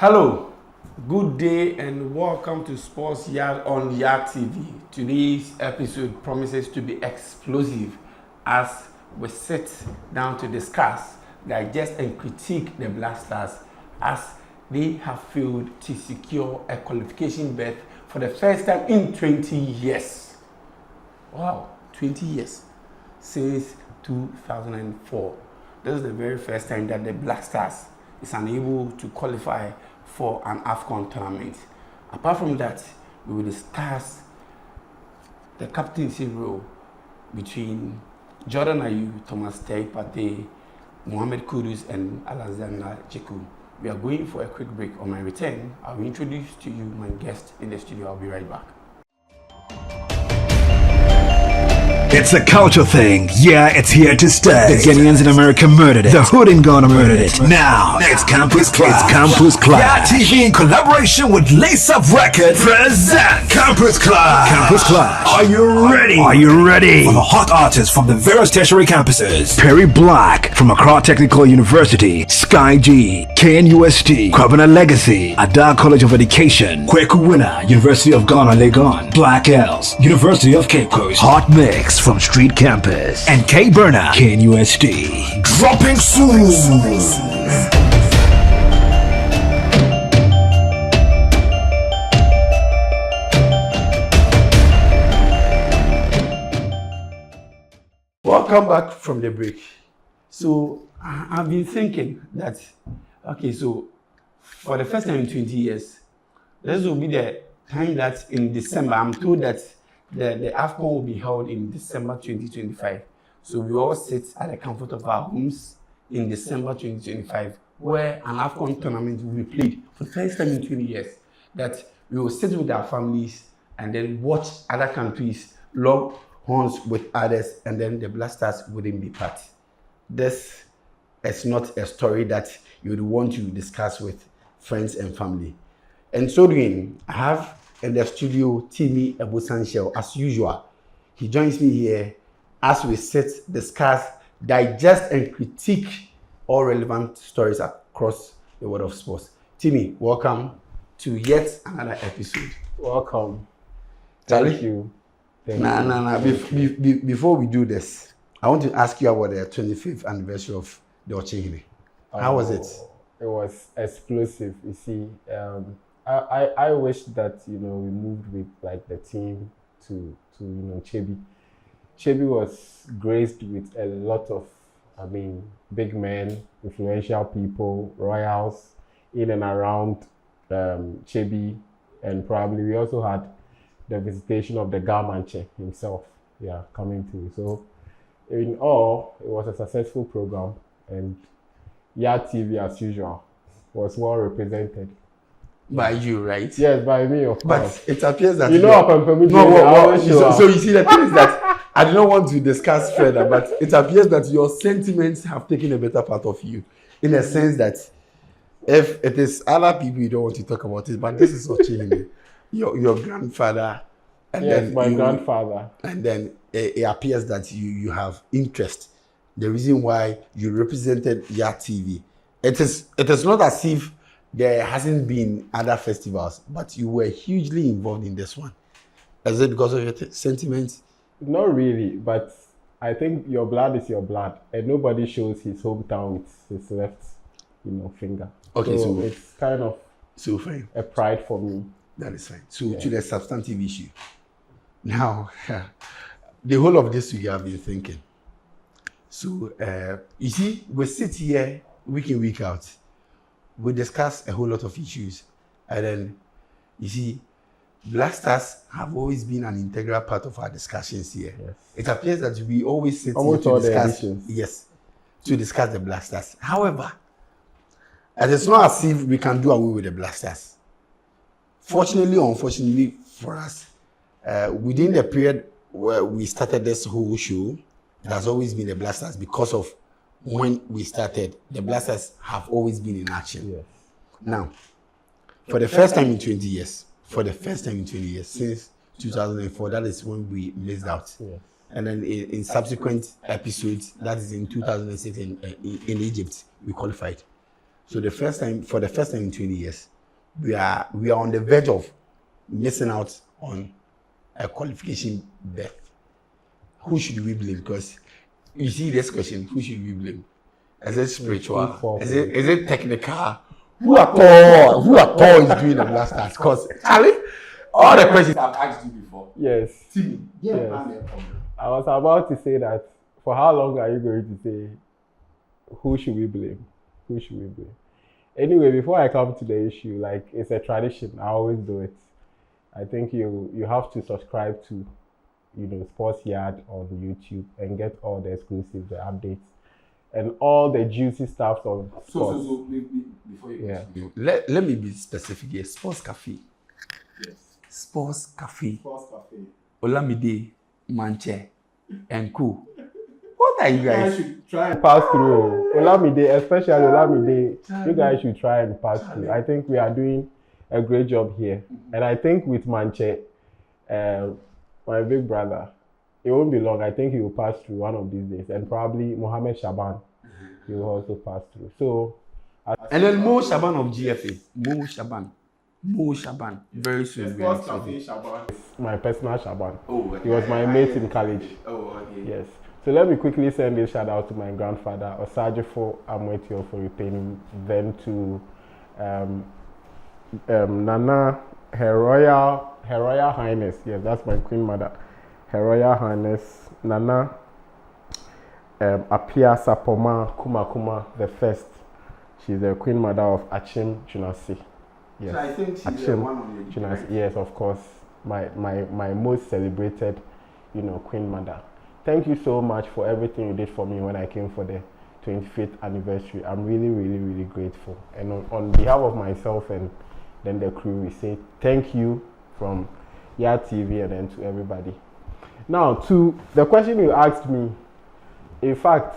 Hello, good day and welcome to Sports Yard on YADTV. Today's episode promises to be explosive as we sit down to discuss, digest and critique the Black Stars as they have failed to secure a qualification berth for the first time in 20 years. Wow, 20 years since 2004. This is the very first time that the Black Stars is unable to qualify for an AFCON tournament. Apart from that, we will discuss the captaincy role between Jordan Ayew, Thomas Pate, Mohamed Kudus, and Alexander Jekyll. We are going for a quick break. On my return, I will introduce to you my guest in the studio. I'll be right back. It's a culture thing. Yeah, it's here to stay. The Ghanaians in America murdered it. The Hood in Ghana murdered it. Now it's Campus Clash. It's Campus Clash. YADTV in collaboration with Lace Up Records present Campus Clash. Campus Clash. Are you ready? Are you ready? For the hot artists from the various tertiary campuses. Perry Black from Accra Technical University. Sky G. KNUST. Kwabena Legacy. Ada College of Education. Kweku Winner. University of Ghana, Legon. Black Els. University of Cape Coast. Hot Mix from Street Campus, and K Burner, KNUST. Dropping soon. Welcome back from the break. So I've been thinking that, okay, so for the first time in 20 years, this will be the time that in December, I'm told that the AFCON will be held in December 2025. So we all sit at the comfort of our homes in December 2025, where an AFCON tournament will be played for the first time in 20 years. That we will sit with our families and then watch other countries lock horns with others, and then the Black Stars wouldn't be part. This is not a story that you would want to discuss with friends and family. And so doing, I have in the studio, Timmy Ebusanshel, as usual. He joins me here as we sit, discuss, digest, and critique all relevant stories across the world of sports. Timmy, welcome to yet another episode. Welcome. Charlie? Thank you. Before we do this, I want to ask you about the 25th anniversary of the Ochehine. How was it? It was explosive. You see, I wish that we moved with like the team to Chebi. Chebi was graced with a lot of big men, influential people, royals in and around Chebi, and probably we also had the visitation of the Garmanche himself, coming through. So in all, it was a successful program, and YADTV as usual was well represented. By you, right? Yes, by me, of course. But it appears that so you see, the thing is that I do not want to discuss further, but it appears that your sentiments have taken a better part of you, in a sense that if it is other people, you don't want to talk about it, but this is Ochehine, your grandfather, and yes, then my grandfather, and then it appears that you have interest. The reason why you represented YADTV, it is not as if there hasn't been other festivals, but you were hugely involved in this one. Is it because of your sentiments? Not really, but I think your blood is your blood, and nobody shows his hometown with his left, finger. Okay, so it's kind of fine. A pride for me. That is fine. So to the substantive issue. Now, the whole of this week I've been thinking. So you see, we sit here week in, week out. We discuss a whole lot of issues, and then you see, Black Stars have always been an integral part of our discussions here. Yes. It appears that we always sit almost here to discuss, to discuss the Black Stars. However, it's not as if we can do away with the Black Stars. Fortunately or unfortunately for us, within the period where we started this whole show, it has always been the Black Stars because of when we started, the Black Stars have always been in action. Yes. Now, for the first time in 20 years, since 2004, that is when we missed out. Yes. And then in subsequent episodes, that is in 2006 in Egypt, we qualified. So for the first time in 20 years, we are on the verge of missing out on a qualification berth. Who should we blame? Because you see this question, who should we blame? Is it spiritual? Is it technical? Who at all is doing the Black Stars? Because Charlie, all the questions I've asked you before. Yes. See, yes. I was about to say that. For how long are you going to say, who should we blame? Who should we blame? Anyway, before I come to the issue, like, it's a tradition. I always do it. I think you have to subscribe to, Sports Yard on YouTube and get all the exclusives, the updates, and all the juicy stuff on sports. So before you continue, let me be specific here. Sports Cafe. Yes. Sports Cafe. Olamide, Manche, and Co. What are you guys? Should try and pass through. Olamide, especially Olamide, you guys should try and pass through. I think we are doing a great job here. And I think with Manche, my big brother, it won't be long. I think he will pass through one of these days. And probably Mohammed Shaban, he will also pass through. So, and then Mo Shaban of GFA. Mo Shaban. Very soon. My personal Shaban. Oh, he was my mate in college. Oh, okay. Yes. So let me quickly send a shout out to my grandfather, Osajifo Amwetio, for retaining, then to Nana, Her Royal Highness, yes, that's my Queen Mother, Her Royal Highness, Nana Apia Sapoma Kuma the first. She's the Queen Mother of Achim Junasi. Yes. So I think she's the one on your Junasi. Yes, of course, my most celebrated, Queen Mother. Thank you so much for everything you did for me when I came for the 25th anniversary. I'm really, really, really grateful. And on behalf of myself and then the crew, we say thank you from YADTV and then to everybody. Now, to the question you asked me, in fact,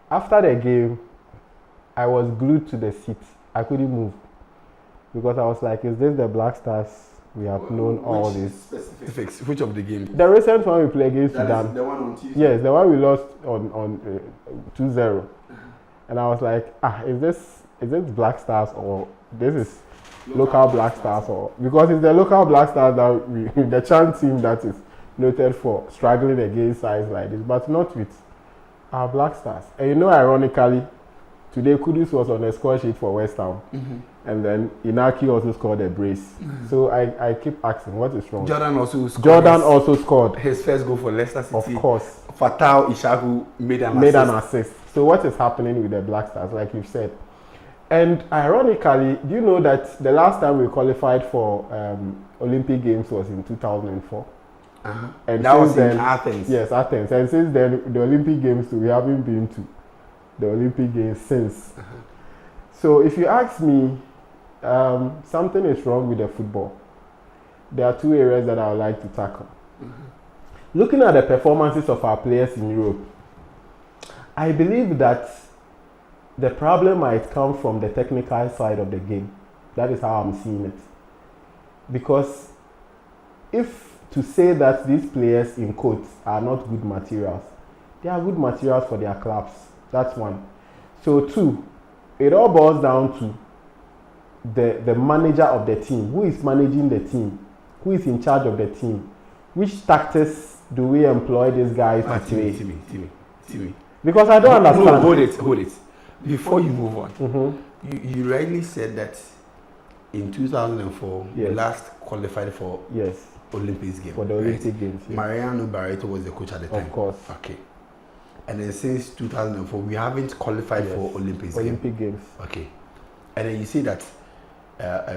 after the game, I was glued to the seat. I couldn't move because I was like, is this the Black Stars we have known all this? Specifics. Which of the games? The recent one we played against Sudan. The one on Tuesday? Yes, the one we lost on 2-0. And I was like, is this Black Stars or this is local Black Stars? Or because it's the local Black Stars that the Chan team that is noted for struggling against sides like this, but not with our Black Stars. And ironically, today Kudus was on the score sheet for West Ham. Mm-hmm. And then Inaki also scored a brace. Mm-hmm. So I keep asking, what is wrong? Jordan also scored his first goal for Leicester City. Of course. Fatal Ishaku made an assist. So what is happening with the Black Stars, like you've said? And ironically, do you know that the last time we qualified for Olympic Games was in 2004? Uh-huh. And that was in Athens. Yes, Athens. And since then, the Olympic Games, we haven't been to the Olympic Games since. Uh-huh. So if you ask me, something is wrong with the football. There are two areas that I would like to tackle. Mm-hmm. Looking at the performances of our players in Europe, I believe that the problem might come from the technical side of the game. That is how I'm seeing it. Because if to say that these players in quotes are not good materials, they are good materials for their clubs. That's one. So two, it all boils down to the manager of the team. Who is managing the team? Who is in charge of the team? Which tactics do we employ these guys to play? Timmy. Because I don't understand. No, hold it. Before you move on, mm-hmm. you rightly said that in 2004, yes. we last qualified for Olympics game. For the Olympic Games. Yes. Mariano Barreto was the coach at the time. Of course. Okay. And then since 2004, we haven't qualified for Olympic Games. Okay. And then you see that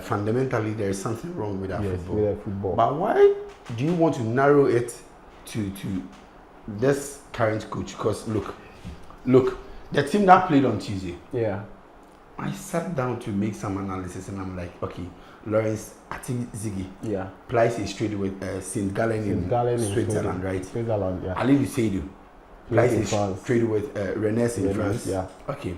fundamentally there is something wrong with our football. With our football. But why do you want to narrow it to this current coach? Because look, the team that played on Tuesday. Yeah. I sat down to make some analysis and I'm like, okay, Lawrence Ziggy. Yeah. Plays a straight with St. Gallen in Switzerland, right? Switzerland, yeah. Ali Seydu. Plays a straight with Rennes in France. Yeah. Okay.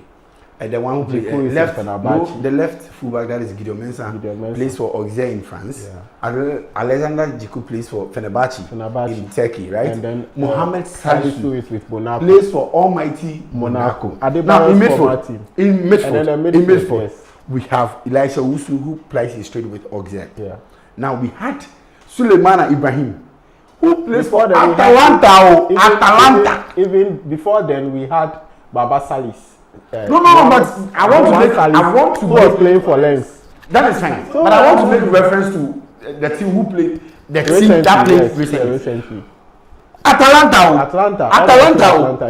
And the one who played the left fullback, that is Gideon Mensah, plays for Auxerre in France. Yeah. Alexander Djiku plays for Fenerbahce in Turkey, right? And then Mohamed Salisu is with Monaco. Plays for almighty Monaco. Now in midfield. In midfield. Yes. we have Elisha Usu who plays straight with Auxerre. Yeah. Now we had Suleimana Ibrahim who plays for then we Atalanta. Atalanta. Even before then, we had Baba Salis. No, but I want to who was playing for Lens. That is fine. So but I want to make reference to the team who played team that played recently. Atalanta.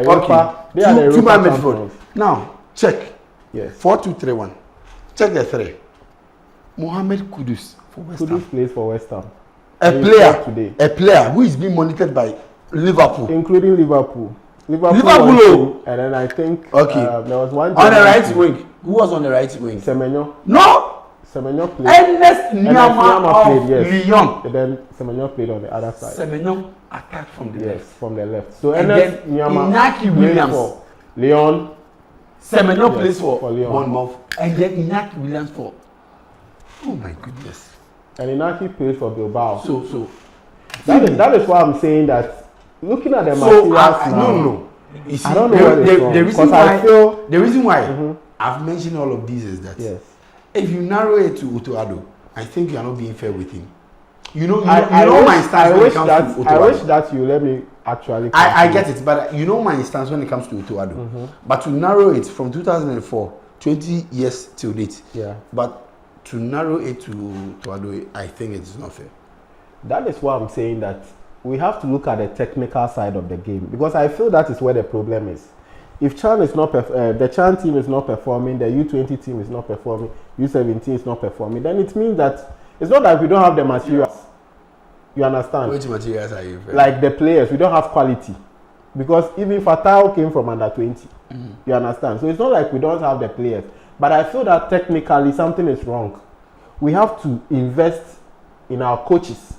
Okay. They are the two-man midfield. Now check. Yes. 4-2-3-1. Check the three. Mohamed Kudus for West Ham. Kudus plays for West Ham. A player who is being monitored by Liverpool, including Liverpool. Liverpool. And then I think there was one on the right wing. Who was on the right wing? Semenyo. No. Semenyo played. Ernest Nyama played, yes. Lyon. And then Semenyo played on the other side. Semenyo attacked from the left. From the left. So and Ernest then Nyama Inaki Williams for Lyon. Semenyo plays for Lyon. Bournemouth. And then Inaki Williams for. Oh my goodness. And Inaki plays for Bilbao. So that is why I'm saying that looking at the materials now. No. You see, I don't know what it's wrong. The reason why I've mentioned all of these is that if you narrow it to Otoado, I think you are not being fair with him. You know my stance when it comes to Otoado. I wish that you let me actually. I get it, but you know my stance when it comes to Otoado. But to narrow it from 2004, 20 years till date. Yeah. But to narrow it to Otoado, I think it is not fair. That is why I'm saying that we have to look at the technical side of the game, because I feel that is where the problem is. If Chan is not the Chan team is not performing, the U20 team is not performing, U17 is not performing, then it means that it's not that we don't have the materials. You understand? Which materials are you referring? Like the players, we don't have quality, because even Fatao came from under 20. You understand? So it's not like we don't have the players, but I feel that technically something is wrong. We have to invest in our coaches.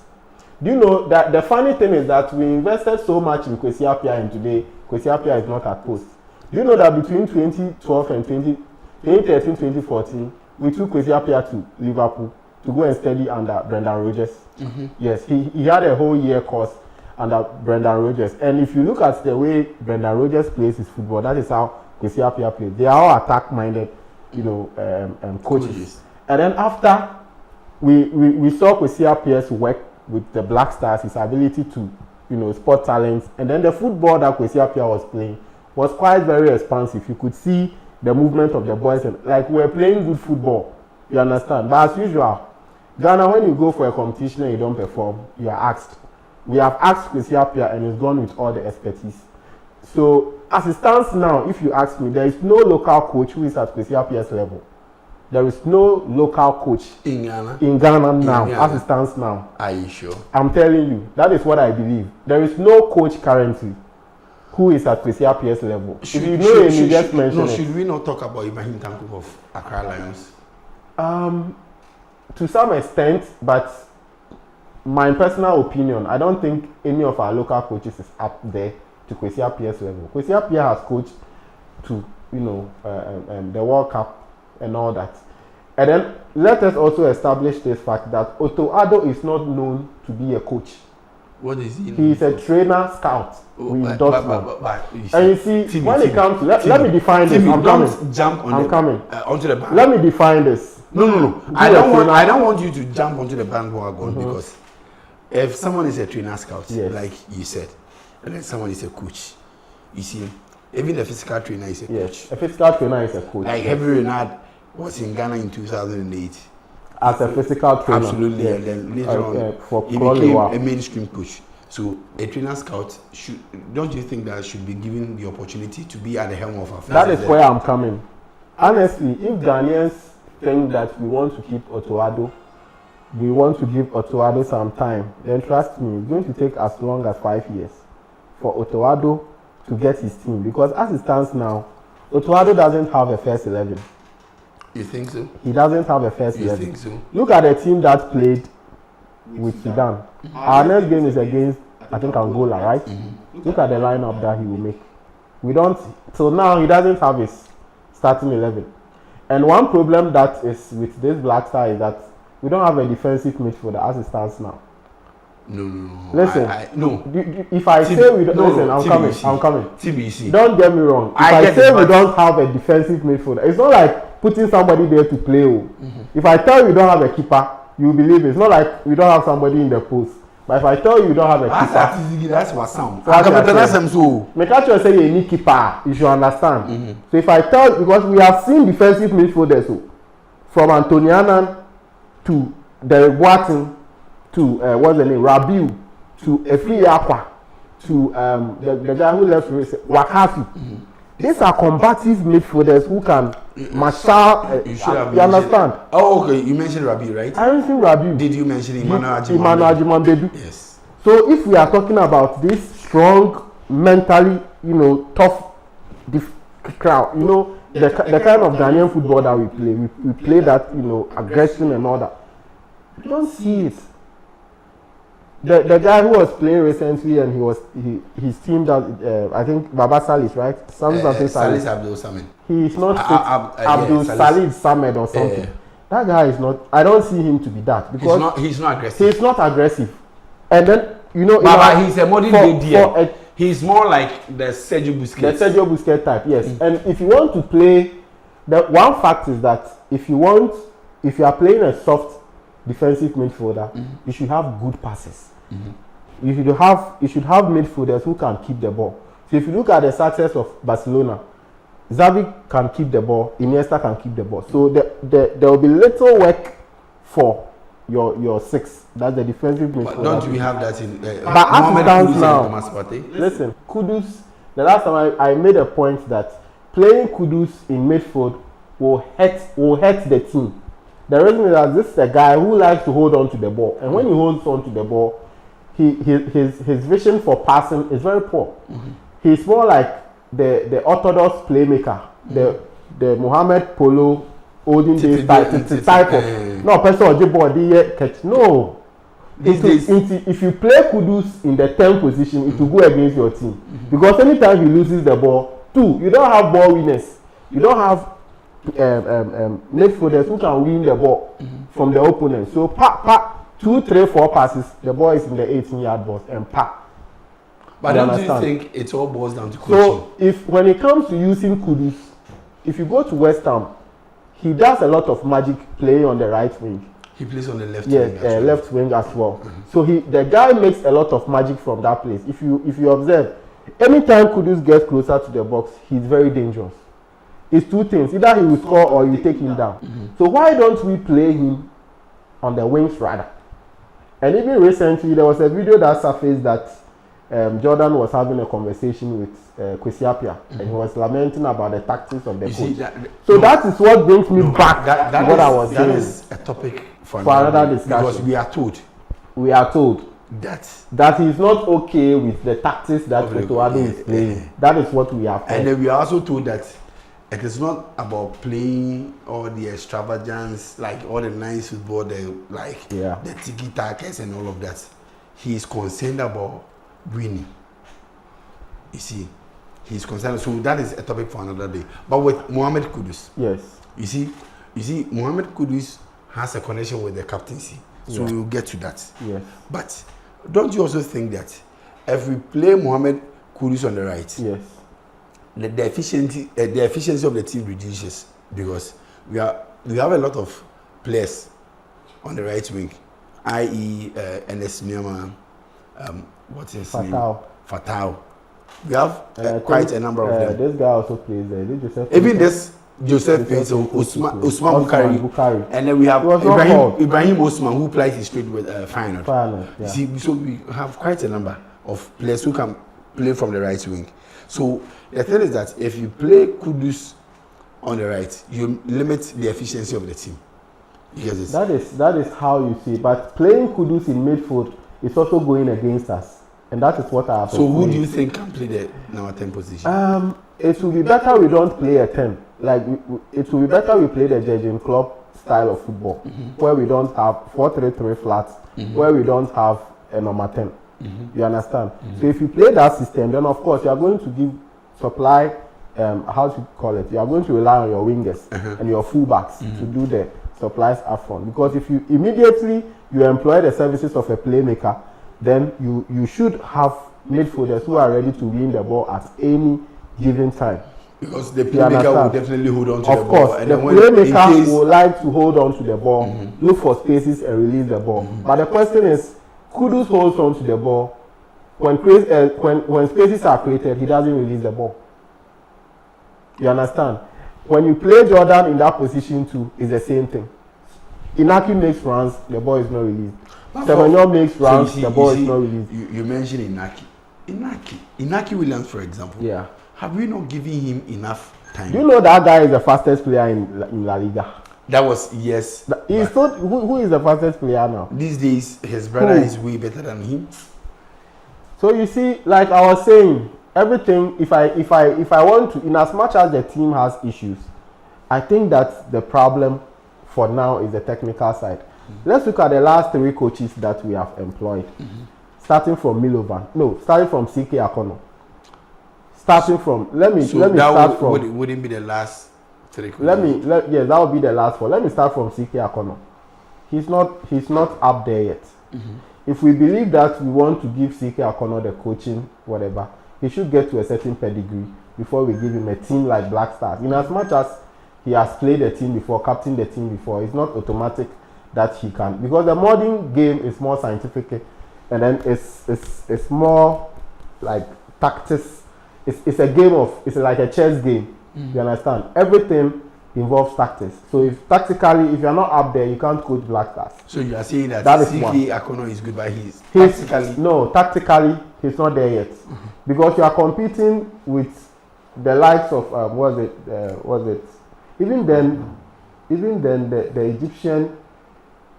Do you know that the funny thing is that we invested so much in Kwesi Appiah, and today Kwesi Appiah is not at post. Do you know that between 2012 and 2013, 2014, we took Kwesi Appiah to Liverpool to go and study under Brendan Rodgers? Yes, he had a whole year course under Brendan Rodgers. And if you look at the way Brendan Rodgers plays his football, that is how Kwesi Appiah plays. They are all attack-minded, coaches. And then after we saw Kwesi Appiah's work with the Black Stars, his ability to, spot talents, and then the football that Kwesi Appiah was playing was quite very expansive. You could see the movement of the boys, and like we were playing good football. You understand? But as usual, Ghana, when you go for a competition and you don't perform, you are asked. We have asked Kwesi Appiah, and he's gone with all the expertise. So as it stands now, if you ask me, there is no local coach who is at Kwesi Appiah's level. There is no local coach in Ghana now, as it stands now. Are you sure? I'm telling you, that is what I believe. There is no coach currently who is at Kwesi Appiah's level. If you know him, you just mention it. Should we not talk about Ibrahim Tanko of Accra Lions? To some extent, but my personal opinion, I don't think any of our local coaches is up there to Kwesi Appiah's level. Kwesi Appiah has coached to, the World Cup and all that. And then let us also establish this fact that Otoado is not known to be a coach. What is he? He is a trainer scout with Dortmund. And you see, Timmy, when it comes to let me define this. I'm coming. Onto the band. Let me define this. No. I don't want you to jump onto the bandwagon because if someone is a trainer scout, like you said, and then someone is a coach, you see, even the physical trainer is a coach. Yes, a physical trainer is a coach. Like Heavy Renard was in Ghana in 2008 as a physical trainer. Absolutely, and then later on he became a mainstream coach. So a trainer scout don't you think that should be given the opportunity to be at the helm of affairs? That is where I'm coming. Honestly, if Ghanaians think that we want to keep Otoado, we want to give Otoado some time, then trust me, it's going to take as long as 5 years for Otoado to get his team, because as it stands now, Otoado doesn't have a first 11. You think so? He doesn't have a first 11. You think so? Look at the team that played with Sudan. Our next game is against, I think, Angola, right? Look at the lineup that he will make. Till now, he doesn't have his starting 11. And one problem that is with this Black Star is that we don't have a defensive midfielder as it stands now. No. Listen, if I say we don't, listen, I'm coming. TBC. Don't get me wrong. If I say we don't have a defensive midfielder, it's not like putting somebody there to play. If I tell you don't have a keeper, you believe it. It's not like we don't have somebody in the post. But if I tell you don't have a keeper, that's what sound. So make sure say you need keeper, you should understand. So if I tell, because we have seen defensive midfielders from Antonianan to Derek Boateng to what's the name, Rabiu to Efi Yakwa to the guy who left Wakafi. These are combative midfielders who can marshal. You understand? Oh, okay. You mentioned Rabiu, right? I mentioned Rabiu. Did you mention Emmanuel Ajimanbedu? Yes. So if we are talking about this strong, mentally, tough crowd, the kind of Ghanaian football that we play, we play that, aggression and all that. You don't see it. The guy who was playing recently and his team that I think Baba Salis, right? Salis Abdul Samad. He is not Abdul Salis Samed or something. That guy is not. I don't see him to be that because he's not aggressive. He's not aggressive, and then Baba, he's a modern day. He's more like the Sergio Busquets. The Sergio Busquets type, yes. And if you want to play, the one fact is that if you are playing a soft defensive midfielder, you should have good passes. You should have midfielders who can keep the ball. So if you look at the success of Barcelona, Xavi can keep the ball, Iniesta can keep the ball. So there will be little work for your six. That's the defensive midfielder. But don't we have that in? But as it stands now, listen, Kudus. The last time I made a point that playing Kudus in midfield will hurt the team. The reason is that this is a guy who likes to hold on to the ball, and when he holds on to the ball, his vision for passing is very poor. He's more like the orthodox playmaker, the Mohamed Polo olden days type of no person or body catch. No, if you play Kudus in the 10th position, it will go against your team because anytime he loses the ball, you don't have ball winners, you don't have midfielders who can win the ball from the opponent. So 2, 3, 4 passes, the ball is in the 18-yard box and But don't you think it all boils down to coaching? So when it comes to using Kudus, if you go to West Ham, he does a lot of magic playing on the right wing. He plays on the left wing. Yes, left wing as well. So the guy makes a lot of magic from that place. If you observe, anytime Kudus gets closer to the box, he's very dangerous. It's two things: either he will score or you take him down. So why don't we play him on the wings rather? And even recently, there was a video that surfaced that Jordan was having a conversation with Kwesi Appiah, and he was lamenting about the tactics of the coach. That is what brings me back to what I was saying. That is a topic for another discussion. Because we are told that he's not okay with the tactics that Otoado is playing. That is what we have heard. And then we are also told that it is not about playing all the extravagance, like all the nice football, the tiki-takas and all of that. He is concerned about winning. You see, he's concerned. So that is a topic for another day. But with Mohamed Kudus, yes, you see, Mohamed Kudus has a connection with the captaincy. So we will get to that. Yes. But don't you also think that if we play Mohamed Kudus on the right, yes, the efficiency of the team reduces because we have a lot of players on the right wing, i.e. NS Myanmar, what's his name? Fatau. We have quite a number of them. This guy also plays there. Even this Joseph plays Usman Bukari. And then we have Ibrahim Osman who plays straight with Feyenoord. Yeah. See, so we have quite a number of players who can play from the right wing. So the thing is that if you play Kudus on the right, you limit the efficiency of the team. That is how you see. But playing Kudus in midfield is also going against us, and that is what I have. So who do you think can play the number 10 position? It will be better we don't play a 10. Like it will be better we play the Jurgen Klopp style of football, where we don't have 4-3-3 flats, where we don't have a number 10. You understand? So if you play that system, then of course you are going to give supply. How to call it? You are going to rely on your wingers and your fullbacks to do the supplies up front. Because if you immediately employ the services of a playmaker, then you should have midfielders who are ready to win the ball at any given time. Because the playmaker will definitely hold on to the ball. Of course, the playmaker will like to hold on to the ball, look for spaces and release the ball. But the question is, Kudus holds on to the ball. When spaces are created, he doesn't release the ball. You understand? When you play Jordan in that position too, it's the same thing. Inaki makes runs, the ball is not released. Semenyo makes runs, the ball is not released. You mentioned Inaki Williams, for example. Yeah. Have we not given him enough time? You know that guy is the fastest player in La Liga. That was, yes. He's not, who is the fastest player now? These days, his brother is way better than him. So you see, like I was saying, everything, if I want to, in as much as the team has issues, I think that the problem for now is the technical side. Let's look at the last 3 coaches that we have employed. Starting from starting from CK Akono. Let me start from. Wouldn't be the last 3 coaches. Yes, that would be the last 4. Let me start from CK Akono. He's not up there yet. If we believe that we want to give CK Akono the coaching, whatever, he should get to a certain pedigree before we give him a team like Black Stars. In as much as he has played the team before, captained the team before, it's not automatic that he can, because the modern game is more scientific, and then it's more like tactics. It's a game of, it's like a chess game. You understand? Everything involves tactics. So if you're not up there, you can't coach Black Stars. So you are saying that CK Akono is good, but tactically he's not there yet, because you are competing with the likes of even then the Egyptian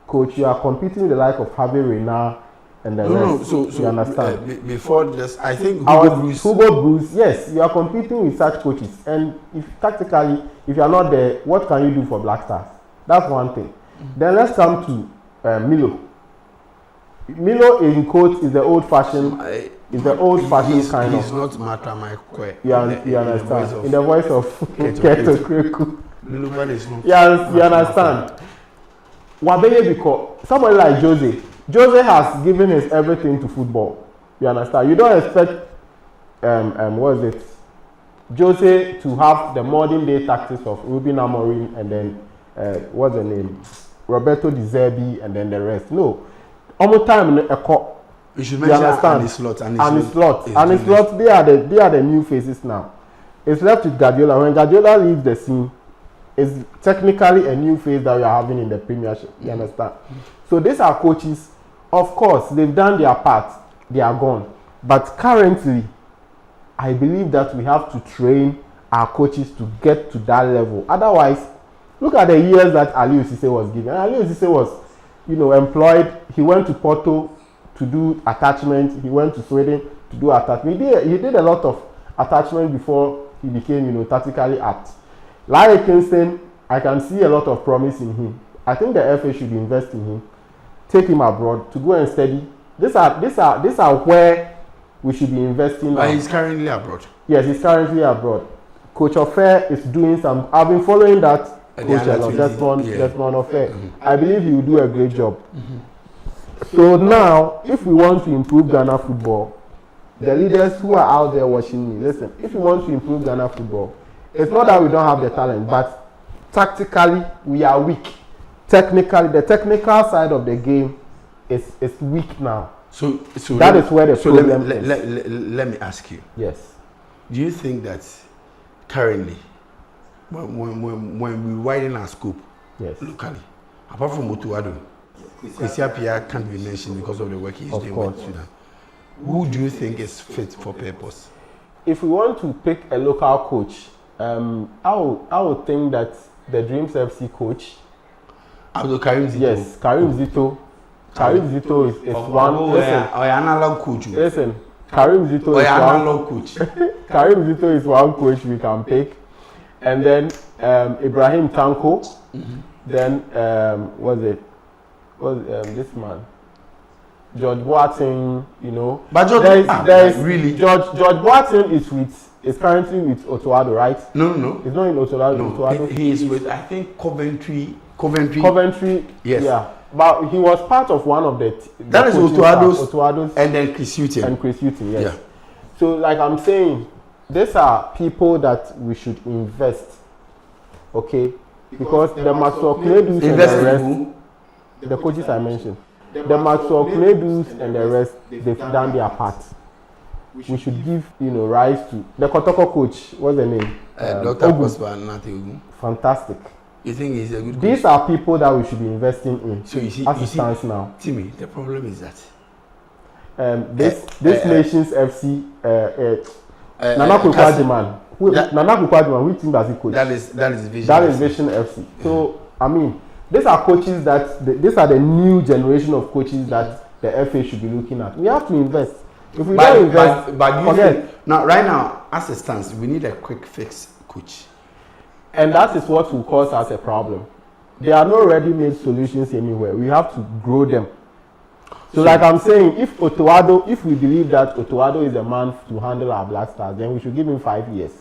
coach, you are competing with the like of Javi Reina and the rest. So you understand? Before this, I think Hugo Bruce, yes, you are competing with such coaches, and if tactically, if you are not there, what can you do for Black Stars? That's one thing. Then let's come to Milo. Milo in coach is the old-fashioned. He's the old-fashioned kind of. He's not Mata Mike. You understand? In the voice of Keto Kreku. Milo is not. You understand? Wabeye, because somebody like Jose has given his everything to football. You understand? You don't expect Jose to have the modern day tactics of Ruben Amorim and then what's the name? Roberto Di Zerbi and then the rest. No. Almost time in a you should mention Anislot. Anislot, they are the new faces now. It's left with Guardiola. When Guardiola leaves the scene, it's technically a new phase that we are having in the Premiership. You understand? So these are coaches. Of course, they've done their part. They are gone. But currently, I believe that we have to train our coaches to get to that level. Otherwise, look at the years that Aliou Cisse was given. Aliou Cisse was, employed. He went to Porto to do attachment. He went to Sweden to do attachment. He did a lot of attachment before he became, tactically apt. Larry Kingston, I can see a lot of promise in him. I think the FA should invest in him, take him abroad to go and study. These are where we should be investing. But he's currently abroad. Yes, he's currently abroad. Coach Ofer is doing some. I've been following that coach a lot. Desmond Ofer. I believe he will do a great job. So now, if we want to improve Ghana football, the leaders who are out there watching me, listen. If we want to improve Ghana football, it's not that we don't have the talent, but tactically we are weak. Technically, the technical side of the game is weak now. So that is where the problem is. Let me ask you. Yes. Do you think that currently, when we widen our scope, yes, locally, apart from Motuado, Kwesi Appiah can't be mentioned because of the work he's doing with Sudan. Who do you think is fit for purpose? If we want to pick a local coach, I would think that the Dreams FC coach, Karim Zito. Yes, Karim Zito. Karim Zito is one. Analog coach. Listen, Karim Zito is analog coach. Karim Zito is one coach we can pick, and then Ibrahim Tanko. Then this man, George Boateng. But George, really, George Boateng is currently with Otoado, right? No. He's not in Otoado. No, he is with, I think, Coventry. Yes. Yeah. But he was part of one of the that is Otoado's, and then Chris Hughton. Yes. Yeah. So, like I'm saying, these are people that we should invest, okay? Because the Maxwell Kledus and the rest, the coaches I mentioned, the Maxwell Kledus and the rest, they've done their part. We should give, rise to the Kotoko coach. What's the name? Dr. Prosper Nati. Fantastic. You think he's a good coach? These are people that we should be investing in. So you see, as it stands now. Timmy, the problem is that this nation's FC Nana Kukwajiman. Nana Kukwajiman, which team does he coach? That is Vision. That is Vision FC. So I mean, these are coaches these are the new generation of coaches that the FA should be looking at. We have to invest. If we don't invest, forget. Now, right now, as it stands, we need a quick fix coach. And that is what will cause us a problem. There are no ready-made solutions anywhere. We have to grow them. So like I'm saying, if we believe that Otoado is a man to handle our Black Stars, then we should give him 5 years.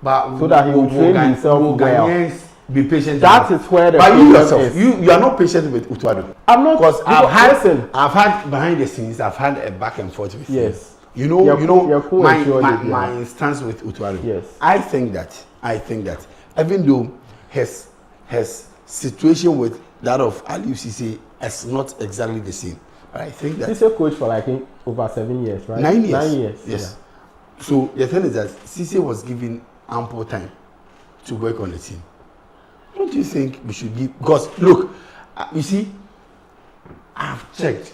But so that he will train himself well. Be patient. That is where the but you yourself, you are not patient with Otoado. I'm not, because I've had behind the scenes, I've had a back and forth with him. You know, my stance with Otoado. Yes. I think that even though his situation with that of Aliou Cisse is not exactly the same, but I think that he's a coach for like over 7 years, right? 9 years. 9 years. Yes. Yeah. So the thing is that Cisse was given ample time to work on the team. Don't you think we should give? Because look, you see, I've checked,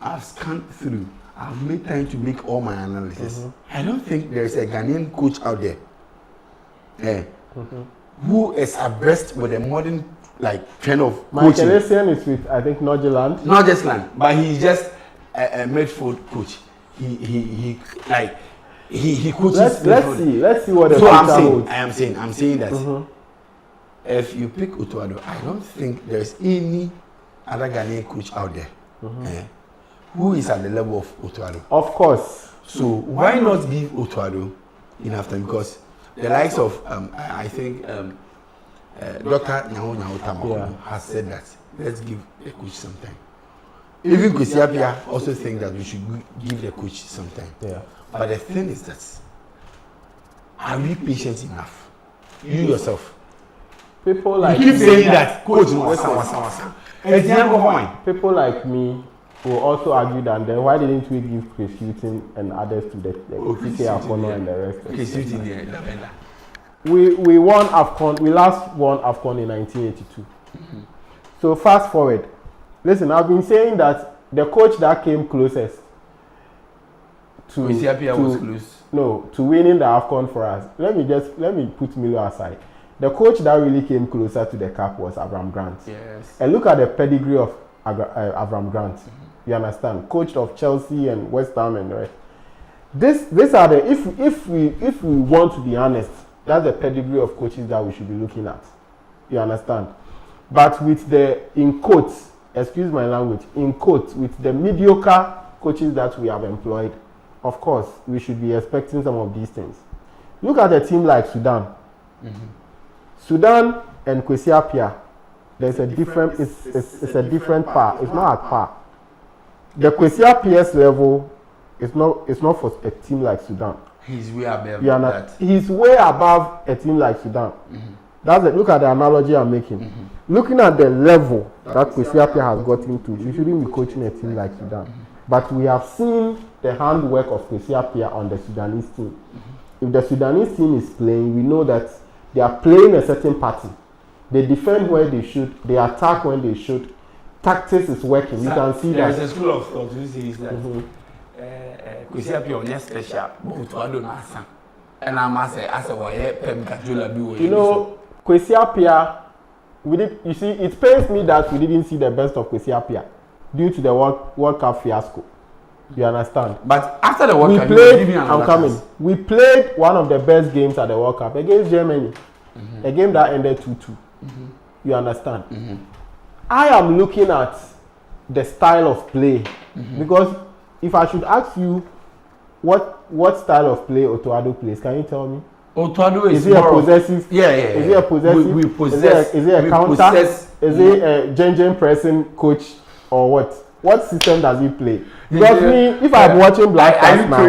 I've scanned through, I've made time to make all my analysis. I don't think there is a Ghanaian coach out there who is abreast with a modern kind of coaching. Michael Essien is with, I think, Norgeland. Not just land, but he's just a midfield coach. He coaches. Let's see what the I'm saying that if you pick Otoado, I don't think there's any other Ghanaian coach out there who is at the level of Otoado. Of course. So why not give Otoado enough time? Because the likes of I think Dr. Nyaho Tamako has said that let's give the coach some time. Even Kwesi Appiah also think that we should give the coach some time. Yeah. But the thing is that are we patient enough? You yourself. People like you keep saying that coach people like me will also argue that then why didn't we give Chris Hughton and others to the CK Akono and the rest? We won AFCON. We last won AFCON in 1982. So fast forward. Listen, I've been saying that the coach that came closest to winning the AFCON for us. Let me put Milo aside. The coach that really came closer to the cup was Avram Grant. Yes. And look at the pedigree of Avram Grant. You understand? Coach of Chelsea and West Ham and the rest. These are the if we want to be honest, that's the pedigree of coaches that we should be looking at. You understand? But with the in quotes, excuse my language, in quotes, with the mediocre coaches that we have employed, of course, we should be expecting some of these things. Look at a team like Sudan. Sudan and Kwesi Appiah, there's a different. It's a different par. It's not at par. The Kwesi Appiah's level is not for a team like Sudan. He's way above that. He's way above a team like Sudan. That's it. Look at the analogy I'm making. Looking at the level that Kwesi Appiah has gotten to, you shouldn't be coaching a team like Sudan. But we have seen the handwork of Kwesi Appiah on the Sudanese team. If the Sudanese team is playing, we know that they are playing a certain pattern. They defend where they should. They attack when they should. Tactics is working. You can see that. There is a school of thought who says that Kwesi Appiah on special, but I don't know. And I'm as a wire Pem Kajula do. You know, Kwesi Appiah. You see, it pains me that we didn't see the best of Kwesi Appiah due to the World Cup fiasco. You understand? But after the World Cup, we played one of the best games at the World Cup against Germany. A game that ended 2-2. You understand? I am looking at the style of play because if I should ask you what style of play Otoado plays, can you tell me? Otoado is he a possessive? Yeah. Is he a possessive? We possess. Is he a counter? Is he a gen pressing coach or what? what system does he play? Because me, if I'm watching Black Stars now,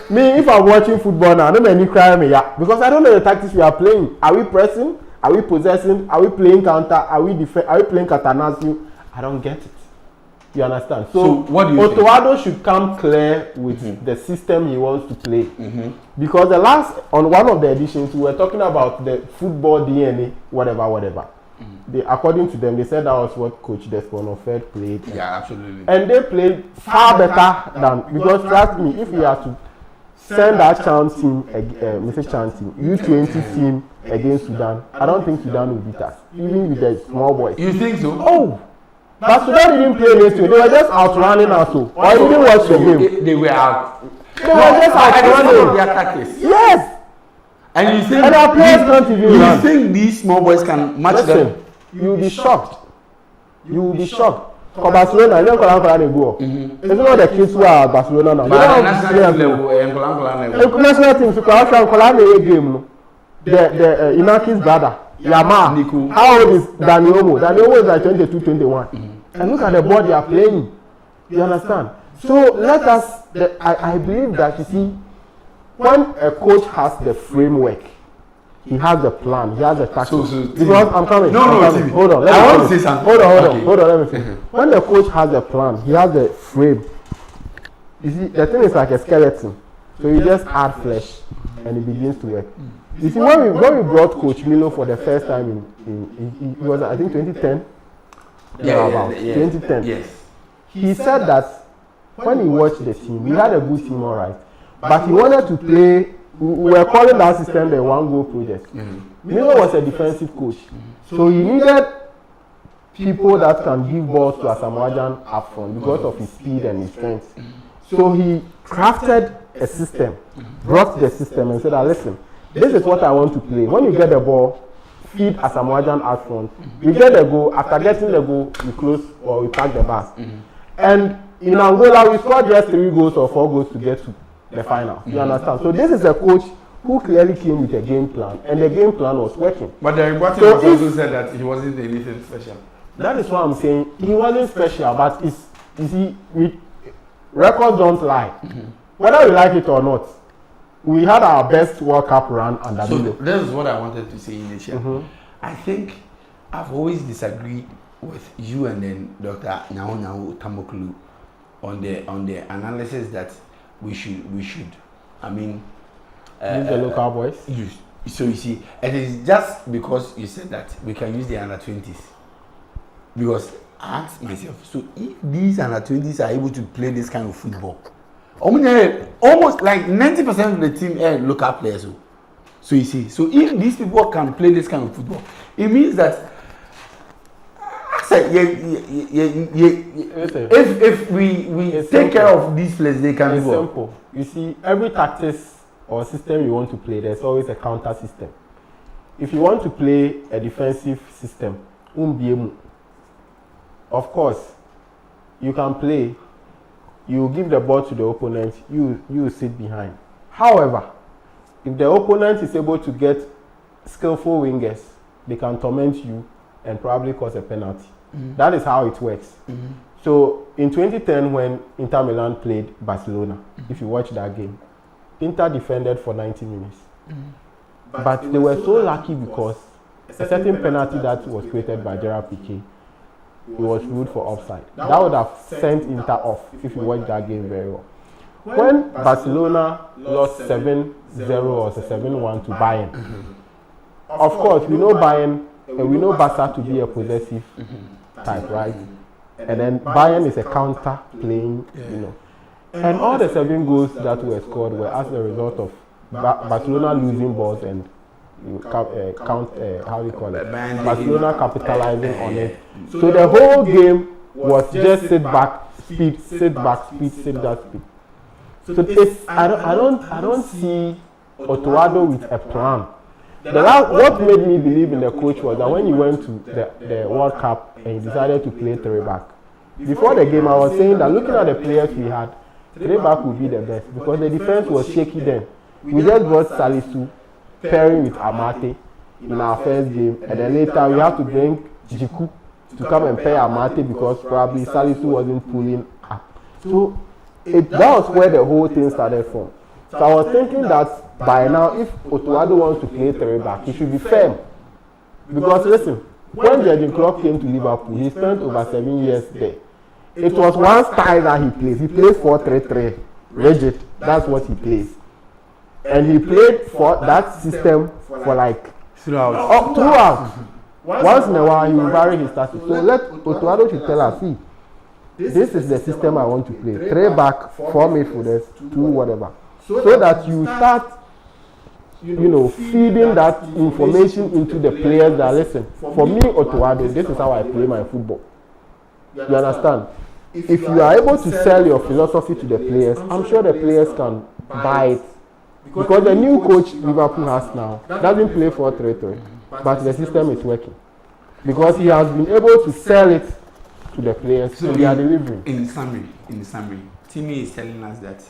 if I'm watching football now, I don't any cry me, yeah, because I don't know the tactics we are playing. Are we pressing? Are we possessing? Are we playing counter? Are we playing Catanasio? I don't get it. You understand? So what do you think? Otoado should come clear with the system he wants to play. Because on one of the editions, we were talking about the football DNA, whatever. According to them, they said that was what Coach Desmond Ofed played. Yeah, absolutely. And they played far better than, because trust me, if we have to send that chant team, Mr. Chant team, U20 team against Sudan, I don't think Sudan will beat us, even with the small boys. You think so? Oh! But Sudan didn't play next year. They were just outrunning us. Or I didn't watch the game. They were out. They were just outrunning. Their tactics. Yes! And you think, and our players can't even run. You think these small boys can match them? You will be shocked. You will be shocked. For Barcelona, you don't go go. It's not the kids who are at Barcelona now. But national level, national team, so I can a game. The Inaki's brother, Yama. How old is Daniomo? Daniomo is like 22, 21. And look at the ball they are playing. You understand? So let us. I believe that you see, when a coach has the framework, he has the plan, he has the tactics. Because I'm coming. Hold on. Let me say something. Hold on. Let me finish. When the coach has a plan, he has the frame. You see, the thing is like a skeleton. So you just add flesh, and it begins to work. You see, when we brought Coach Milo for the first time it was I think 2010. 2010. Yes. He said that when he watched the team, we had a good team, all right, but he wanted to play. We were calling that system the one-goal project. Milo was a defensive coach, so he needed people that can give balls to Asamoah up front because of his speed and his strength. So he crafted a system, brought the system, and said, "Listen, this is what I want to play. When you get the ball, feed Asamoah out front. We get the goal. After getting the goal, we close or we pack the bus." And in Angola, we scored just 3 goals or 4 goals to get to the final. You understand? So this is a coach who clearly came with a game plan, and the game plan was working. But the reporter also said that he wasn't anything special. That is what I'm saying. He wasn't special, but you see, records don't lie. Whether we like it or not, we had our best World Cup run under Milo. So this is what I wanted to say initially. I think I've always disagreed with you and then Dr. Nyaho Tamokulu on the analysis that we should I mean use the local boys. So you see, it is just because you said that we can use the under 20s. Because I asked myself, so if these under 20s are able to play this kind of football, almost like 90% of the team are local players. So you see, so if these people can play this kind of football, it means that if we take care of these players, they can do well. Simple. You see, every tactics or system you want to play, there's always a counter system. If you want to play a defensive system, of course, you can play. You give the ball to the opponent. You sit behind. However, if the opponent is able to get skillful wingers, they can torment you and probably cause a penalty. That is how it works. So in 2010, when Inter Milan played Barcelona, if you watch that game, Inter defended for 90 minutes. But they were so lucky because a certain penalty that was created by Gerard Piqué, it was ruled for offside. That would have sent Inter off if you watch that game very well. When Barcelona lost 7-0 or 7-1 to Bayern, of course, we know Bayern, we know Barca to be a possessive type, right? And then Bayern is a counter playing, And all the 7 goals that were scored were as a result of Barcelona losing balls and Barcelona capitalizing on it. So the whole game was just sit back, speed, sit back, speed, sit back, speed. So it's, I don't see Otoado with a plan. What made me believe in the coach was that when he went to the World Cup and he decided to play 3-back. Before the game, I was saying that looking at the players we had, 3-back would be the best because the defense was shaky then. We just got Salisu pairing with Amate in our first game, and then later we have to bring Jiku to come and pay Amate because probably Salisu wasn't pulling up. So that was where the whole thing started from. So I was thinking that by now, if Otuado wants to play 3 back, he should be firm. Because listen, when Jurgen Klopp came to Liverpool, he spent over 7 years there. It was one style that he plays. He plays 4-3-3, rigid. That's what he plays. And he played for that system for like throughout. Once in a while, he will vary his status. So let Otuado should tell us, see, this is the system I want to play. 3 back, 4 midfielders, 2 whatever. So that you start, feeding that information into the players that listen. For me, Otuado, this is how I play my football. You understand? If you are able to sell your philosophy to the players, I'm sure the players can buy it. Because the new coach Liverpool has now doesn't play 4-3-3, but the system is working. Because he has been able to sell it to the players, so they are delivering. In summary, Timmy is telling us that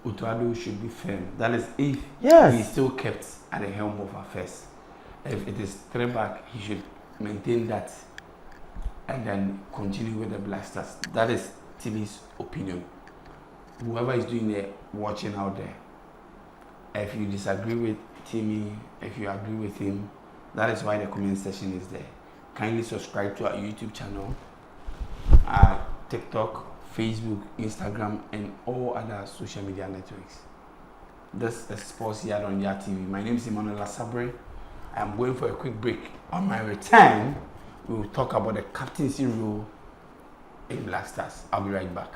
Otuado should be firm. That is, if he is still kept at the helm of affairs. If it is 3 back, he should maintain that and then continue with the blasters. That is Timmy's opinion. Whoever is doing the watching out there, if you disagree with Timmy, if you agree with him, that is why the comment section is there. Kindly subscribe to our YouTube channel, our TikTok, Facebook, Instagram, and all other social media networks. This is Sports Yard on YADTV. My name is Emmanuel Lasabre. I am going for a quick break. On my return, we will talk about the captaincy role in Blasters. I'll be right back.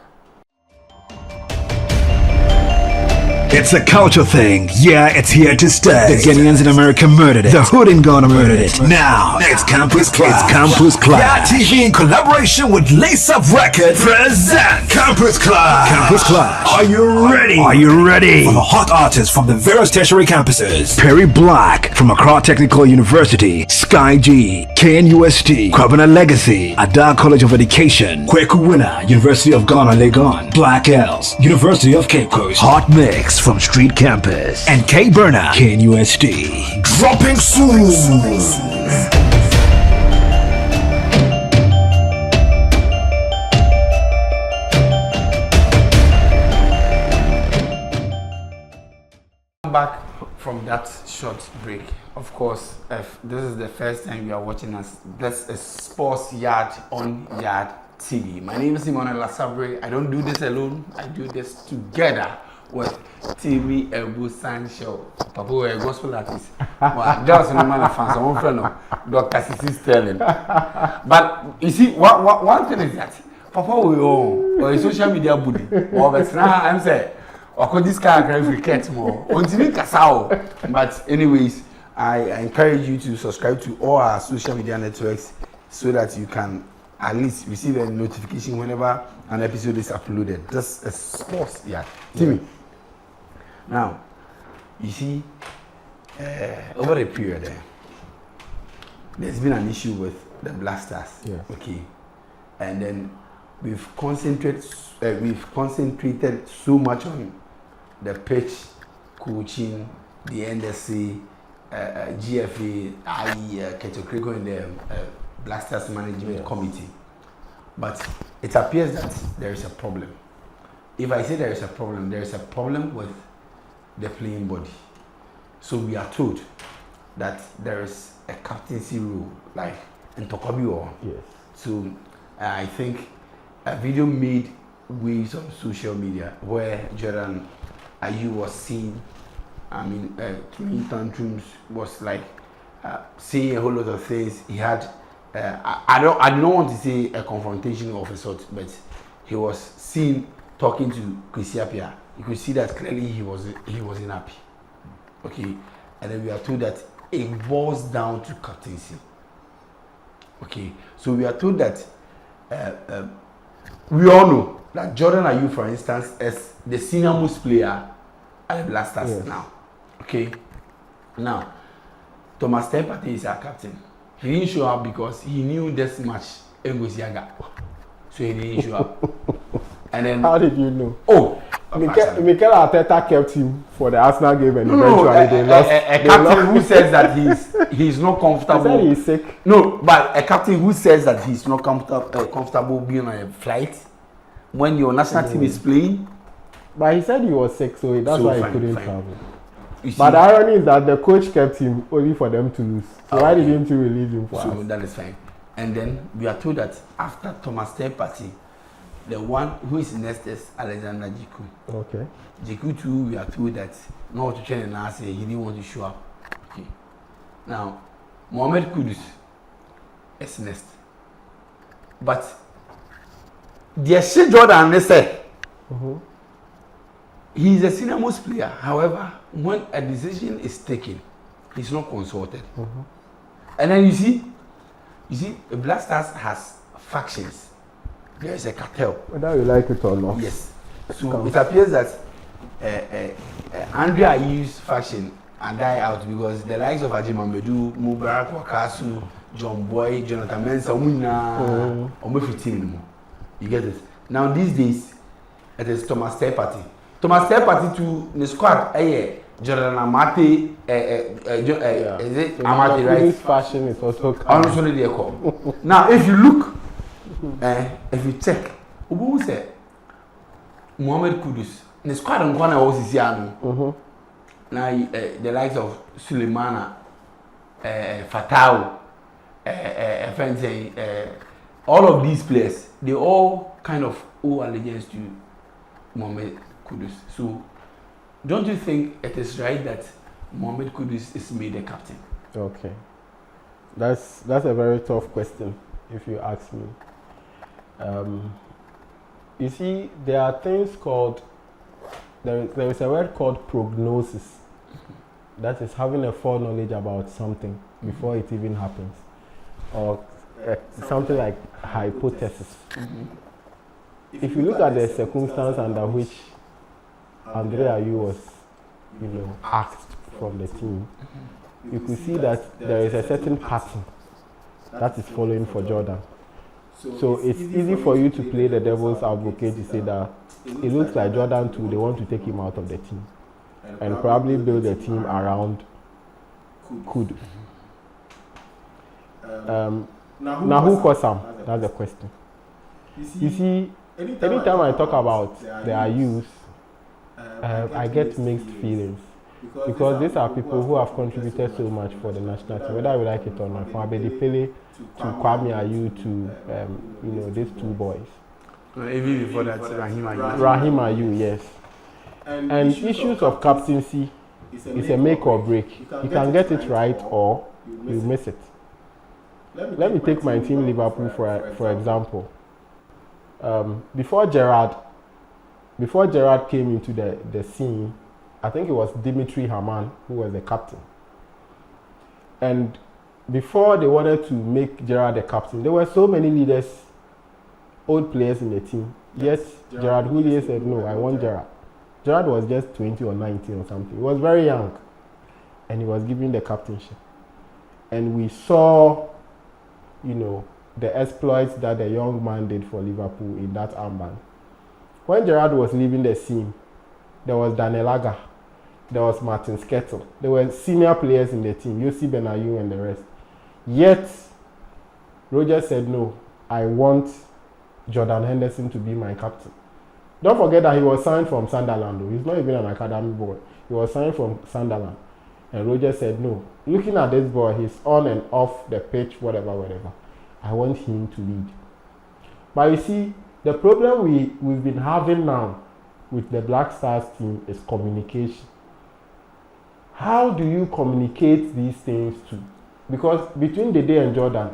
It's a culture thing. Yeah, it's here to stay. The Ghanaians in America murdered it. The hood in Ghana murdered it. Now, it's Campus Clash. It's Campus Clash. YADTV in collaboration with Lace Up Records present Campus Clash. Campus Clash. Are you ready? Are you ready? For the hot artists from the various tertiary campuses. Perry Black from Accra Technical University. Sky G. KNUST. Kwabena Legacy. Ada College of Education. Kweku Winner. University of Ghana, Legon. Black Els. University of Cape Coast. Hot Mix from Street Campus. And K Burner. KNUST. Dropping soon. Back from that short break. Of course, if this is the first time you are watching us, this is Sports Yard on YADTV. My name is Emmanuel Lasabre. I don't do this alone. I do this together with TV Ebu Sancho. Papa, we're a gospel artist. Well, just no man of fans. I'm friend of Dr. Sisi Sterling. But you see, one thing is that Papa will own or a social media bully. Or I'm saying. Or this guy can cricket more. But anyways, I encourage you to subscribe to all our social media networks so that you can at least receive a notification whenever an episode is uploaded. This is Sports, yeah. Timmy. Now, you see, over a period there's been an issue with the Blasters. Yeah. Okay. And then we've concentrated so much on the pitch, coaching, the NDC, GFA, IE, Ketokreko, and the Blasters Management Committee. But it appears that there is a problem. If I say there is a problem with the playing body. So we are told that there is a captaincy rule, like in Tokobi or. Yes. So I think a video made waves on social media where Jordan Ayew was seen, throwing tantrums, was like saying a whole lot of things. He had, I don't want to say a confrontation of a sort, but he was seen talking to Kwesi Appiah. You could see that clearly he wasn't happy. Okay, and then we are told that it boils down to captaincy. Okay, so we are told that we all know that Jordan Ayew, for instance, is the senior most player at the Blasters now. Okay, now Thomas Tempate is our captain. He didn't show up because he knew this match Ngozi Aga, so he didn't show up. And then how did you know? Oh, Mikel Arteta kept him for the Arsenal game and No, eventually they lost. a captain who says that he's not comfortable. He said he's sick. No, but a captain who says that he's not comfortable being on a flight when your national team is playing. But he said he was sick, so that's why he couldn't fine. travel. But the irony is that the coach kept him only for them to lose. So why didn't you release him for us? So that is fine. And then we are told that after Thomas Partey, the one who is next is Alexander Jiku. Okay. Jiku too, we are told that not to train and answer, he didn't want to show up. Okay. Now, Mohamed Kudus is next. But the shit Jordan, they say, he is a senior most player. However, when a decision is taken, he's not consulted. And then you see, the Black Stars has factions. There is a cartel. Whether you like it or not. Yes. So it appears that Andrea used faction and die out because the likes of Ajima Medu, Mubarak Wakasu, John Boy, Jonathan Mensah, you get it. Now these days, it is Thomas Partey. Thomas Partey to the squad, Jordan Amate, is it Amate, right? This fashion is also Honestly, they call. Now, if you look, if you check, who say Mohamed Kudus, the squad on corner was Isiano. Now, the likes of Suleimana, Fatau, all of these players, they all kind of owe allegiance to Mohamed Kudus. So, don't you think it is right that Mohamed Kudus is made a captain? Okay, that's a very tough question, if you ask me. You see, there are things called there is a word called prognosis. That is having a foreknowledge about something before it even happens, or something like hypothesis. If you look at the circumstance under which Andre Ayew was, asked from the team, you could see that there is a certain pattern that is following for Jordan. So it's easy for you to play the devil's advocate to say that it looks like Jordan too, they want to take him out of the team and probably build a team around Kudus. Now who caused Sam? That's the question. You see, anytime I talk about the Ayews, I get mixed feelings because these are people who have contributed so much for the national team, whether we like it or not. From Abedi Pele to Kwame Ayew to these two boys. Even before that, Rahim Ayew. Rahim Ayew, yes. And issues of captaincy is a make or break. You can get it right or you miss it. Let me take my team Liverpool for example. Before Gerrard came into the scene, I think it was Dimitri Hamann who was the captain. And before they wanted to make Gerrard the captain, there were so many leaders, old players in the team. Yes, Gerrard Houllier said, no, I want Gerrard. Gerrard was just 20 or 19 or something. He was very young. And he was given the captainship. And we saw, the exploits that the young man did for Liverpool in that armband. When Gerrard was leaving the scene, there was Daniel Agger, there was Martin Skettel. There were senior players in the team, Yossi Benayoun and the rest. Yet, Roger said, no, I want Jordan Henderson to be my captain. Don't forget that he was signed from Sunderland, though. He's not even an academy boy. He was signed from Sunderland. And Roger said, no, looking at this boy, he's on and off the pitch, whatever. I want him to lead. But you see, the problem we've been having now with the Black Stars team is communication. How do you communicate these things to? Because between Dede and Jordan,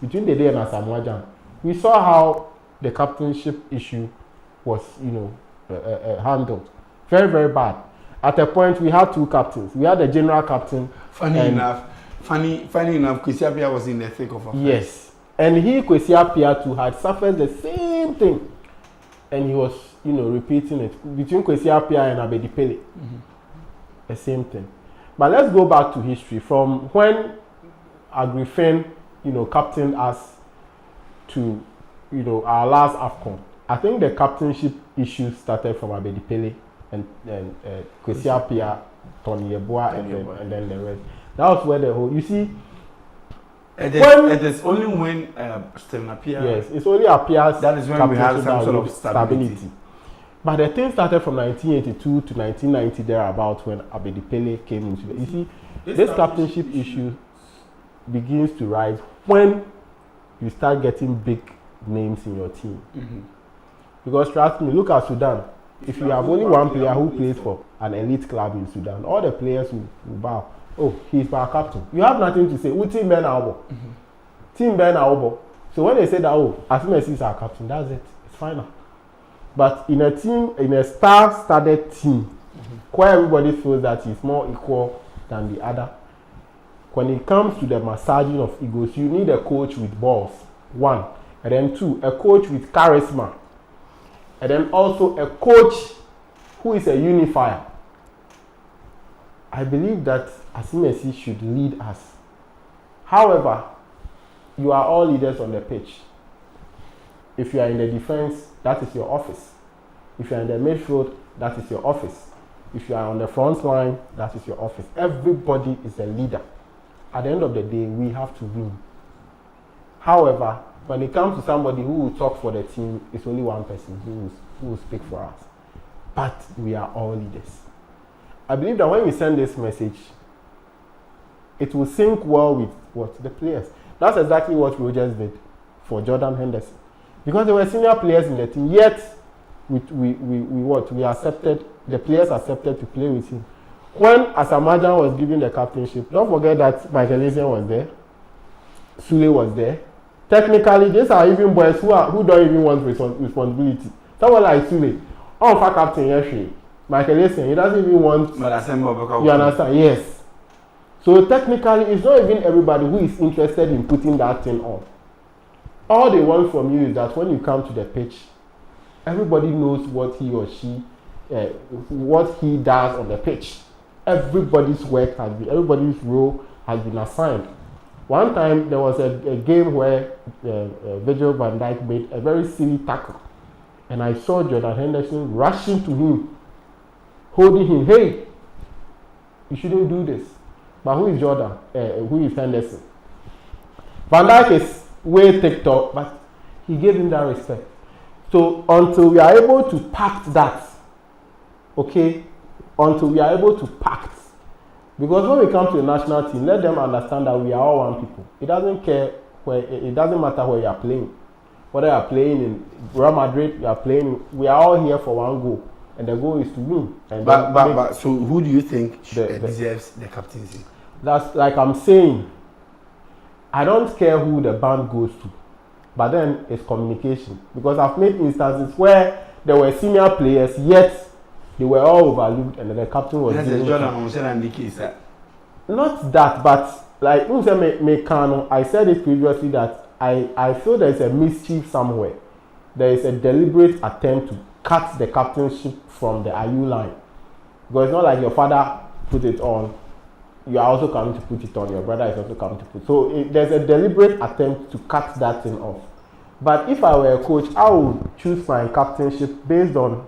between Dede and Asamoah Gyan, we saw how the captainship issue was, handled. Very, very bad. At a point, we had two captains. We had the general captain. Funny enough, Kwesi Appiah was in the thick of affairs. Yes. And Kwesi Appiah too had suffered the same thing. And he was, repeating it. Between Kwesi Appiah and Abedi Pele. The same thing. But let's go back to history. From when Agrifen, captained us to, our last AFCON. I think the captainship issue started from Abedi Pele and Kwesi Appiah, Tony Yeboah, and then the rest. That was where the whole, you see, it is only when Stephen Appiah. Yes, it's only Appiah's that is when we have some sort of stability. But the thing started from 1982 to 1990 thereabout when Abedi Pele came into it. You see, this captainship issue begins to rise when you start getting big names in your team. Because trust me, look at Sudan. If you have only one player who plays for an elite club in Sudan, all the players will bow. Oh, he's our captain. You have nothing to say. Team Ben Aobo. Team Ben Aobo. So when they say that, oh, Asimesi is our captain, that's it. It's final. But in a team, in a star-studded team, where everybody feels that he's more equal than the other, when it comes to the massaging of egos, you need a coach with balls, one. And then two, a coach with charisma. And then also a coach who is a unifier. I believe that Asimesi should lead us. However, you are all leaders on the pitch. If you are in the defense, that is your office. If you are in the midfield, that is your office. If you are on the front line, that is your office. Everybody is a leader. At the end of the day, we have to win. However, when it comes to somebody who will talk for the team, it's only one person who will speak for us. But we are all leaders. I believe that when we send this message, it will sync well with what the players. That's exactly what Rogers did for Jordan Henderson. Because they were senior players in the team, yet we accepted, the players accepted to play with him. When Asamajan was given the captainship, don't forget that Michael Essien was there, Sule was there. Technically, these are even boys who don't even want responsibility. Someone like Sule, for captain yesterday, Michael Essien, he doesn't even want. You understand? Yes. So technically, it's not even everybody who is interested in putting that thing on. All they want from you is that when you come to the pitch, everybody knows what he or she, what he does on the pitch. Everybody's role has been assigned. One time there was a game where Virgil van Dijk made a very silly tackle, and I saw Jordan Henderson rushing to him, holding him. Hey, you shouldn't do this. But who is Jordan? Who is Henderson? Van Dijk is way TikTok, but he gave him that respect. So until we are able to pact that, okay, until we are able to pact, because when we come to the national team, let them understand that we are all one people. It doesn't matter where you are playing. Whether you are playing in Real Madrid, you are playing, we are all here for one goal, and the goal is to win. And but so who do you think deserves the captaincy? That's like I'm saying, I don't care who the band goes to, but then it's communication. Because I've made instances where there were senior players, yet they were all overlooked, and the captain was. Not that, but like I said it previously that I feel there is a mischief somewhere. There is a deliberate attempt to cut the captainship from the IU line, because it's not like your father put it on. You are also coming to put it on. Your brother is also coming to put. So there's a deliberate attempt to cut that thing off. But if I were a coach, I would choose my captainship based on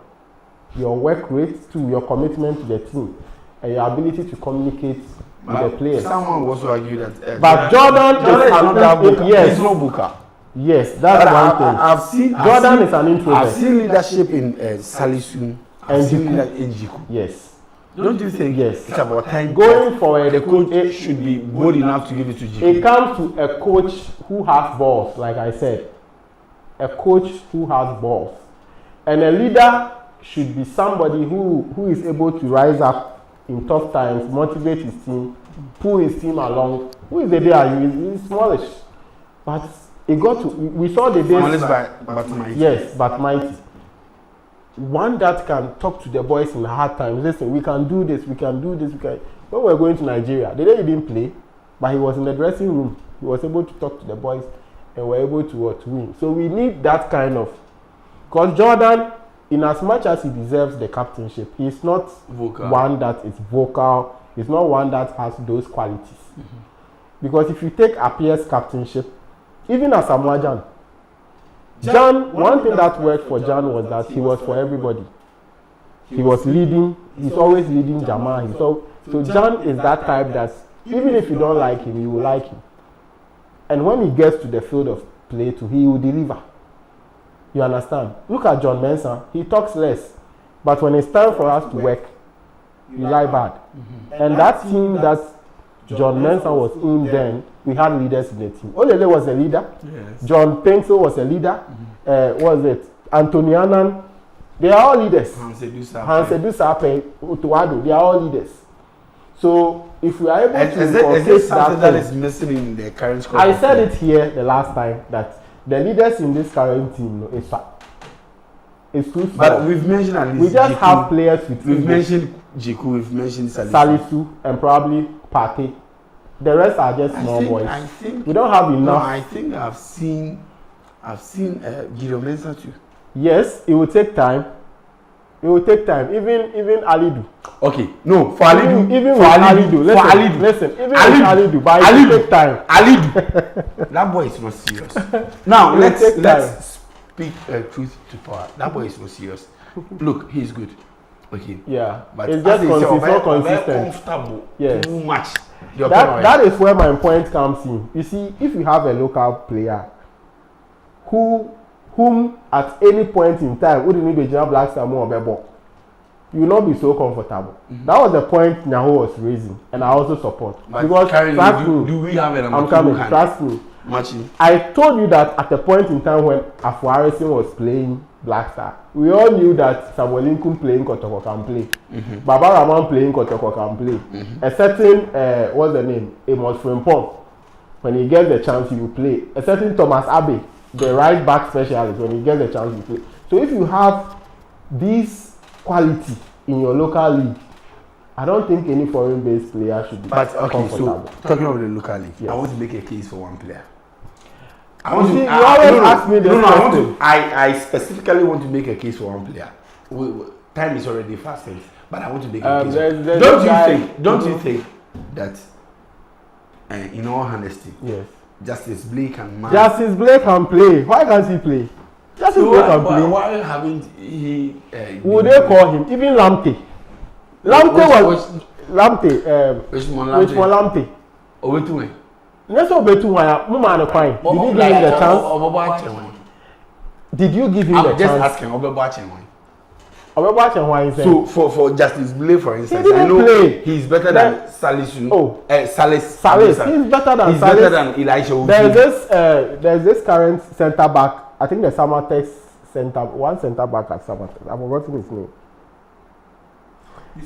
your work rate, to your commitment to the team, and your ability to communicate with the players. Someone also argue that. But Jordan is another Booker. Yes, there's no Booker. Yes, that's one thing. I've seen Jordan is an introvert. I've seen leadership in Salisu. I've seen leadership in Jiku. Yes. Don't you think? Yes. It's about time. Going forward, the coach should be bold enough to give it to Jiku. It comes to a coach who has balls, like I said. A coach who has balls, and a leader should be somebody who is able to rise up in tough times, motivate his team, pull his team along. Who is the day? He's smallish, but it got to. We saw the days. But mighty. Yes, but mighty. One that can talk to the boys in the hard times. Listen, we can do this. We can do this. We can. When we were going to Nigeria, the day he didn't play, but he was in the dressing room. He was able to talk to the boys, and were able to win. So we need that kind of. Because Jordan, in as much as he deserves the captainship, he's not one that is vocal. He's not one that has those qualities. Because if you take Appiah's captainship, even as Asamoah Gyan, John, one thing that worked for John was that he was for everybody. He was leading. He's always leading Jamal. So John is that type that even if you don't like him, you will like him. And when he gets to the field of play too, he will deliver. You understand? Look at John Mensah. He talks less. But when it's time for us to work, you lie bad. And that team that John Mensah was in then, we had leaders in the team. Olele was a leader. Yes. John Pencil was a leader. What was it? Anthony Annan. They are all leaders. Hansedu Sape, Utuado, they are all leaders. So if we are able to is something that is missing in the current squad? I said it here the last time that the leaders in this current team is too small. But we've mentioned at least we just Jiku. have players with We've mentioned Jiku, we've mentioned Salisu and probably Partey. The rest are just small boys. I think we don't have enough. No, I think I've seen Gideon Mensah too. Yes, it will take time. It will take time. Even Alidu. Okay, no, for Alidu. Even for Alidu. Listen, even with Alidu, but it will take time. Alidu. That boy is not serious. Now let's speak truth to power. That boy is not serious. Look, he's good. Okay. Yeah. But it's just not consistent. Very comfortable. Yes. Too much. That is where my point comes in. You see, if you have a local player whom at any point in time wouldn't need a Black Star more ball, you will not be so comfortable. That was the point Nyaho was raising, and I also support. But because do we have a I'm coming. Trust me. Matching. I told you that at the point in time when Afu Harrison was playing Black Star, we all knew that Samuel Lincoln playing Kotoko can play. Baba Rahman playing Kotoko can play. A certain what's the name? Amos Frimpong. When he gets the chance, he will play. A certain Thomas Abbey, the right back specialist, when he gets the chance, he will play. So if you have this quality in your local league, I don't think any foreign-based player should be comfortable. So talking about the local league, yes. I want to make a case for one player. You always ask me this question. I specifically want to make a case for one player. Time is already fast, but I want to make a case. Don't you think that, in all honesty, yes, Justice Blake can play? Why can't he play? Justice Blake can play. Why haven't he? Would they call him? Even Lamptey. Which one Lamptey? Obetuwe. Let's go back to why Mumano Pine. Did you give him the chance? I'm just asking Obebuachen. So for Justice Blake, for instance, I know he's better than Salisu. Salis. He's better than Salis. He's better than Elisha. There's this current centre back. I think the Samatex centre back at Samatex. I've forgotten his name.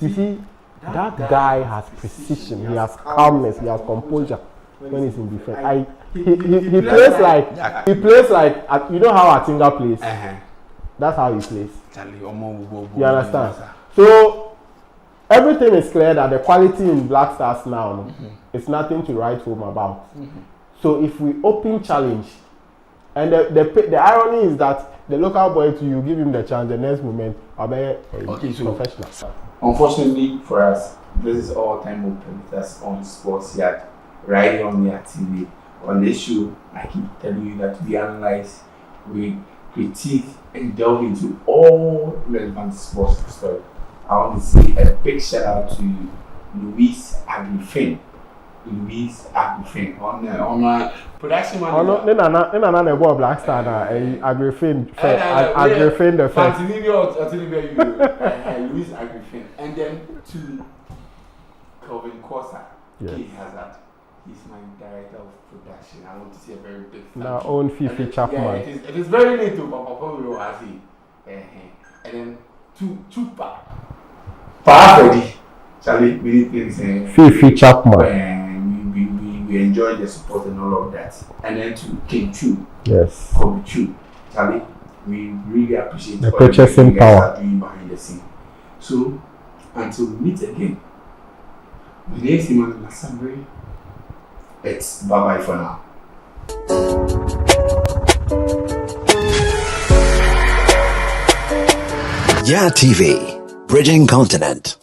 You see, that guy has precision. He has calmness. He has composure when he's in defense. He plays like you know how Atinga plays. That's how he plays. You understand? So everything is clear that the quality in Black Stars now it's nothing to write home about. So if we open challenge, and the irony is that the local boy you give him the chance, the next moment I'll be professional. Unfortunately for us, this is all time open with us on Sports Yard, right on YADTV. On this show, I keep telling you that we analyze, we critique, and delve into all relevant sports stories. I want to say a big shout out to Luis Agrifin on my production manager. No, Black Star Agrifin the first. Luis Agrifin, and then to Kelvin Corsa. Yes. He has that. He's my director of production. I want to say a very big thank now you. own Fifi Chapman. Yeah, it is very late to Papa Will as he. And then to Freddy. Charlie, we did things. Fifi Chapman. And we enjoyed the support and all of that. And then to King Chu. Yes. Kobe Chu. Charlie, we really appreciate the purchasing power doing behind the scene. So until we meet again, my name is Emmanuel Assembly. It's bye-bye for now. YADTV, bridging continent.